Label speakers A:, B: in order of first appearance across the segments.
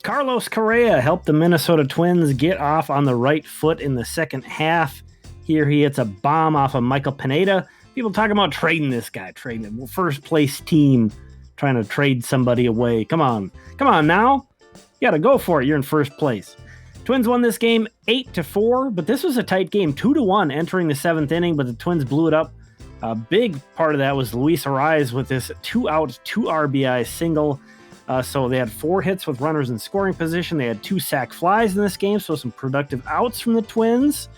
A: Carlos Correa helped the Minnesota Twins get off on the right foot in the second half. Here he hits a bomb off of Michael Pineda. People talking about trading this guy, trading him. First place team trying to trade somebody away. Come on now. You got to go for it. You're in first place. Twins won this game 8-4, but this was a tight game, 2-1 entering the seventh inning, but the Twins blew it up. A big part of that was Luis Arraez with this 2-out, 2 RBI single. So they had 4 hits with runners in scoring position. They had 2 sac flies in this game, so some productive outs from the Twins.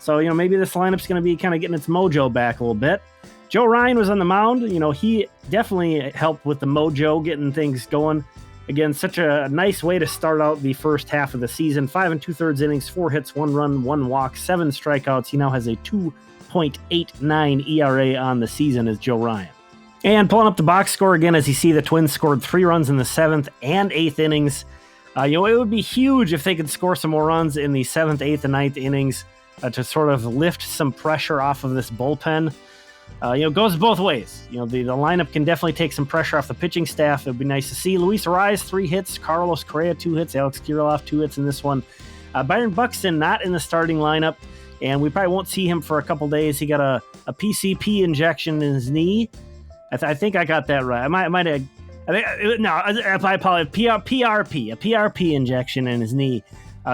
A: So, maybe this lineup's going to be kind of getting its mojo back a little bit. Joe Ryan was on the mound. He definitely helped with the mojo, getting things going. Again, such a nice way to start out the first half of the season. 5 2/3 innings, 4 hits, 1 run, 1 walk, 7 strikeouts. He now has a 2.89 ERA on the season as Joe Ryan. And pulling up the box score again, as you see, the Twins scored 3 runs in the 7th and 8th innings. It would be huge if they could score some more runs in the 7th, 8th, and 9th innings to sort of lift some pressure off of this bullpen. It goes both ways. The lineup can definitely take some pressure off the pitching staff. It would be nice to see. Luis Arraez, 3 hits. Carlos Correa, 2 hits. Alex Kirilloff, 2 hits in this one. Byron Buxton not in the starting lineup, and we probably won't see him for a couple days. He got a PCP injection in his knee. I think I got that right. I might have. I apologize. PRP, a PRP injection in his knee.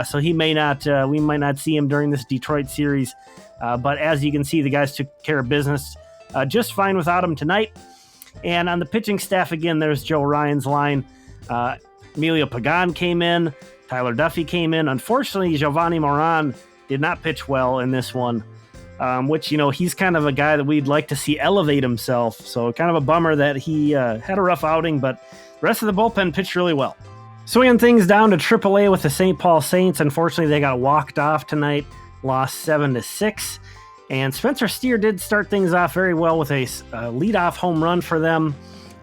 A: So he may not. We might not see him during this Detroit series. But as you can see, the guys took care of business just fine without him tonight. And on the pitching staff again, there's Joe Ryan's line. Emilio Pagan came in. Tyler Duffy came in. Unfortunately, Giovanni Moran did not pitch well in this one. Which, he's kind of a guy that we'd like to see elevate himself. So kind of a bummer that he had a rough outing, but the rest of the bullpen pitched really well. Swinging things down to AAA with the St. Paul Saints. Unfortunately, they got walked off tonight, lost 7-6. And Spencer Steer did start things off very well with a leadoff home run for them.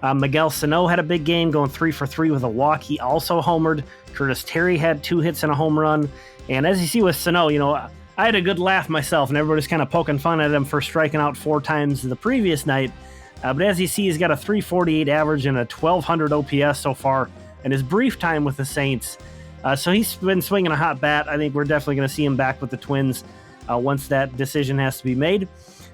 A: Miguel Sanó had a big game, going 3 for 3 with a walk. He also homered. Curtis Terry had 2 hits and a home run. And as you see with Sanó, I had a good laugh myself, and everybody's kind of poking fun at him for striking out 4 times the previous night. But as you see, he's got a 348 average and a 1,200 OPS so far in his brief time with the Saints. So he's been swinging a hot bat. I think we're definitely going to see him back with the Twins once that decision has to be made.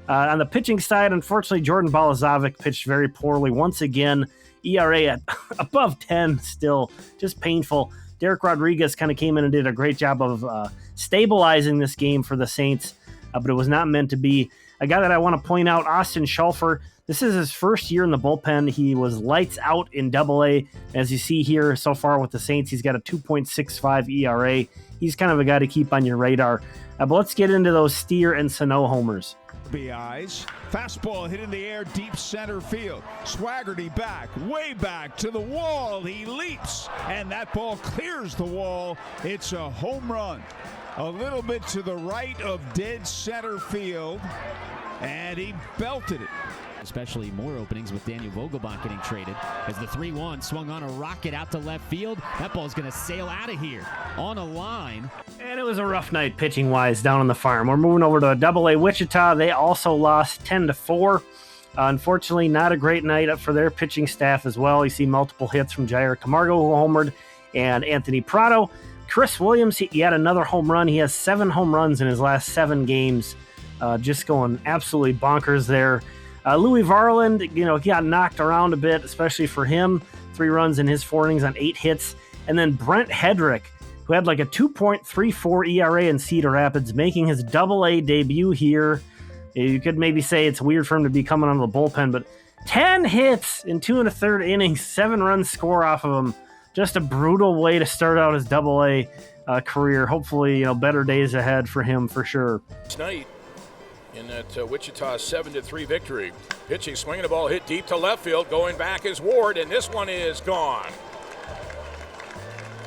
A: On the pitching side, unfortunately, Jordan Balazovic pitched very poorly once again. ERA at above 10 still, just painful. Derek Rodriguez kind of came in and did a great job of stabilizing this game for the Saints, but it was not meant to be. A guy that I want to point out, Austin Schulfer, this is his first year in the bullpen. He was lights out in AA. As you see here so far with the Saints, he's got a 2.65 ERA. He's kind of a guy to keep on your radar. But let's get into those Steer and Sanó homers.
B: Eyes. Fastball hit in the air, deep center field. Swaggerty back, way back to the wall. He leaps, and that ball clears the wall. It's a home run. A little bit to the right of dead center field, and he belted it.
C: Especially more openings with Daniel Vogelbach getting traded. As the 3-1 swung on a rocket out to left field. That ball's going to sail out of here on a line.
A: And it was a rough night pitching-wise down on the farm. We're moving over to AA Wichita. They also lost 10-4. Unfortunately, not a great night up for their pitching staff as well. You see multiple hits from Jair Camargo, who homered, and Anthony Prado. Chris Williams, he had another home run. He has 7 home runs in his last 7 games. Just going absolutely bonkers there. Louis Varland, he got knocked around a bit, especially for him. 3 runs in his 4 innings on 8 hits. And then Brent Hedrick, who had like a 2.34 ERA in Cedar Rapids, making his AA debut here. You could maybe say it's weird for him to be coming out of the bullpen, but 10 hits in 2 1/3 innings, 7 runs score off of him. Just a brutal way to start out his AA career. Hopefully, better days ahead for him for sure.
D: Tonight, in that Wichita 7-3 victory. Pitching, swinging the ball, hit deep to left field. Going back is Ward, and this one is gone.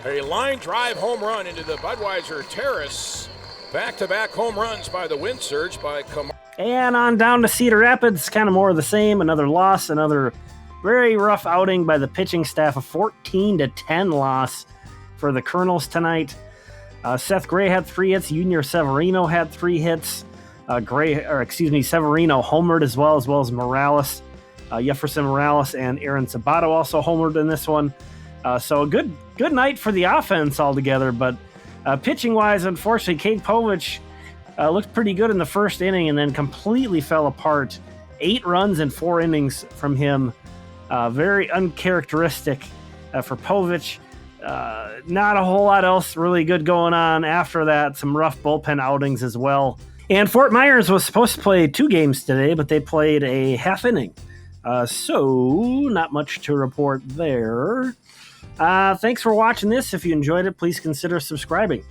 D: A line drive home run into the Budweiser Terrace. Back-to-back home runs by the wind surge by Camargo.
A: And on down to Cedar Rapids, kind of more of the same. Another loss, another very rough outing by the pitching staff. A 14-10 loss for the Colonels tonight. Seth Gray had 3 hits. Junior Severino had 3 hits. Severino homered as well as Morales. Jefferson Morales and Aaron Sabato also homered in this one. So a good good night for the offense altogether, but pitching-wise, unfortunately, Cade Povich looked pretty good in the first inning and then completely fell apart. 8 runs in 4 innings from him. Very uncharacteristic for Povich. Not a whole lot else really good going on after that. Some rough bullpen outings as well. And Fort Myers was supposed to play 2 games today, but they played a half inning. So not much to report there. Thanks for watching this. If you enjoyed it, please consider subscribing.